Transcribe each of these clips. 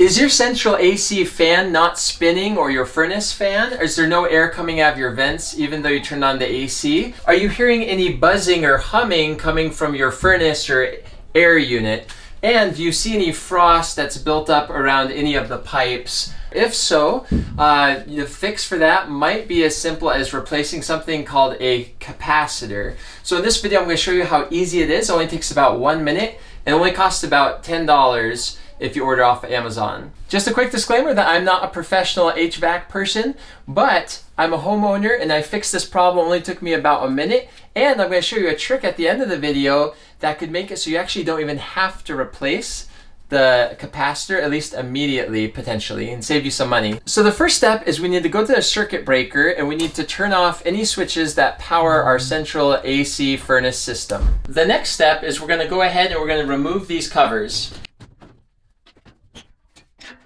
Is your central AC fan not spinning, or your furnace fan? Or is there no air coming out of your vents even though you turned on the AC? Are you hearing any buzzing or humming coming from your furnace or air unit? And do you see any frost that's built up around any of the pipes? If so, the fix for that might be as simple as replacing something called a capacitor. So in this video, I'm going to show you how easy it is. It only takes about 1 minute and only costs about $10 if you order off Amazon. Just a quick disclaimer that I'm not a professional HVAC person, but I'm a homeowner and I fixed this problem. It only took me about a minute. And I'm going to show you a trick at the end of the video that could make it so you actually don't even have to replace the capacitor, at least immediately, potentially, and save you some money. So the first step is we need to go to the circuit breaker and we need to turn off any switches that power our central AC furnace system. The next step is we're going to go ahead and we're going to remove these covers.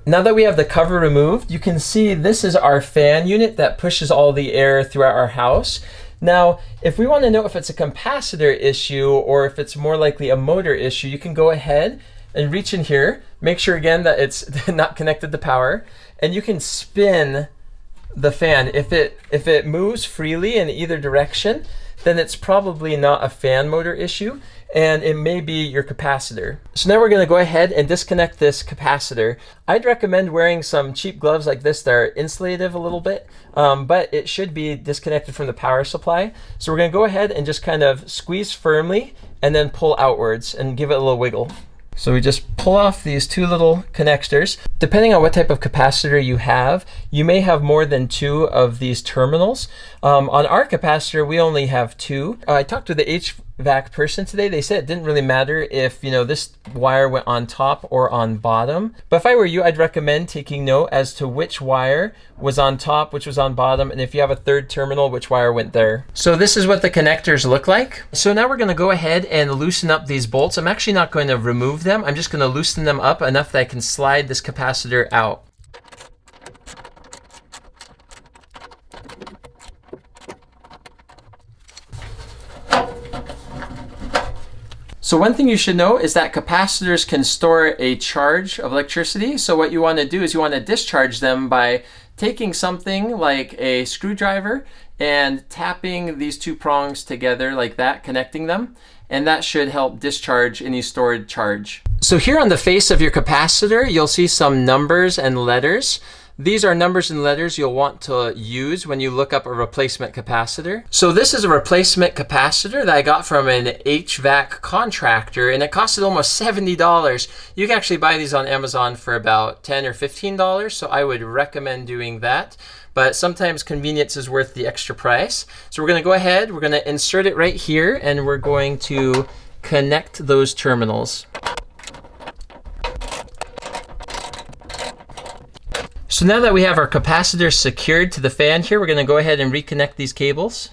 Now that we have the cover removed, you can see this is our fan unit that pushes all the air throughout our house. Now, if we want to know if it's a capacitor issue or if it's more likely a motor issue, you can go ahead and reach in here, make sure again that it's not connected to power, and you can spin the fan. If it moves freely in either direction, then it's probably not a fan motor issue, and it may be your capacitor. So now we're going to go ahead and disconnect this capacitor. I'd recommend wearing some cheap gloves like this that are insulative a little bit, but it should be disconnected from the power supply. So we're going to go ahead and just kind of squeeze firmly and then pull outwards and give it a little wiggle. So we just pull off these two little connectors. Depending on what type of capacitor you have, you may have more than 2 of these terminals. On our capacitor, we only have 2. I talked to the HVAC person today. They said it didn't really matter if this wire went on top or on bottom. But if I were you, I'd recommend taking note as to which wire was on top, which was on bottom, and if you have a 3rd terminal, which wire went there. So this is what the connectors look like. So now we're going to go ahead and loosen up these bolts. I'm actually not going to remove them. I'm just going to loosen them up enough that I can slide this capacitor out. So one thing you should know is that capacitors can store a charge of electricity. So what you want to do is you want to discharge them by taking something like a screwdriver and tapping these 2 prongs together like that, connecting them, and that should help discharge any stored charge. So here on the face of your capacitor, you'll see some numbers and letters. These are numbers and letters you'll want to use when you look up a replacement capacitor. So this is a replacement capacitor that I got from an HVAC contractor, and it costed almost $70. You can actually buy these on Amazon for about $10 or $15, so I would recommend doing that. But sometimes convenience is worth the extra price. So we're going to go ahead, we're going to insert it right here, and we're going to connect those terminals. So now that we have our capacitor secured to the fan here, we're going to go ahead and reconnect these cables.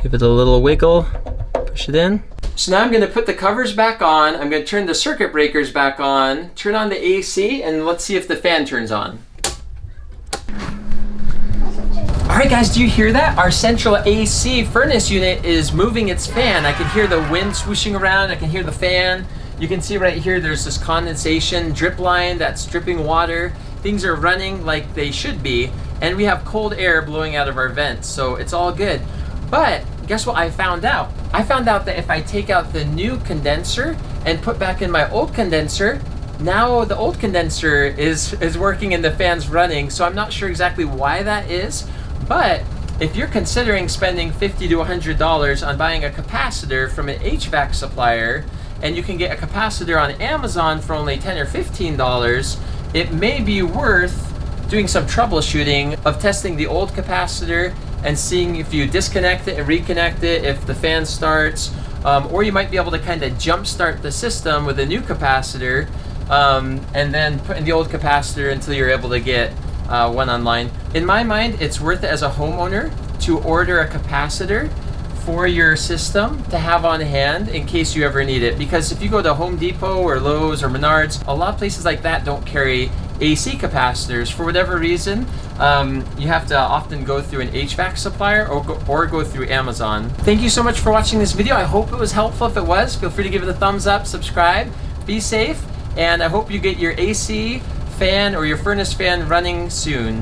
Give it a little wiggle, push it in. So now I'm going to put the covers back on, I'm going to turn the circuit breakers back on, turn on the AC, and let's see if the fan turns on. Alright guys, do you hear that? Our central AC furnace unit is moving its fan. I can hear the wind swooshing around, I can hear the fan. You can see right here there's this condensation drip line that's dripping water. Things are running like they should be, and we have cold air blowing out of our vents, so it's all good. But guess what I found out? I found out that if I take out the new condenser and put back in my old condenser, now the old condenser is working and the fan's running, so I'm not sure exactly why that is. But if you're considering spending $50 to $100 on buying a capacitor from an HVAC supplier, and you can get a capacitor on Amazon for only $10 or $15, it may be worth doing some troubleshooting of testing the old capacitor and seeing if you disconnect it and reconnect it, if the fan starts, or you might be able to kind of jumpstart the system with a new capacitor, and then put in the old capacitor until you're able to get one online. In my mind, it's worth it as a homeowner to order a capacitor for your system to have on hand in case you ever need it. Because if you go to Home Depot or Lowe's or Menards, a lot of places like that don't carry AC capacitors, for whatever reason, you have to often go through an HVAC supplier or go through Amazon. Thank you so much for watching this video. I hope it was helpful. If it was, feel free to give it a thumbs up, subscribe, be safe, and I hope you get your AC fan or your furnace fan running soon.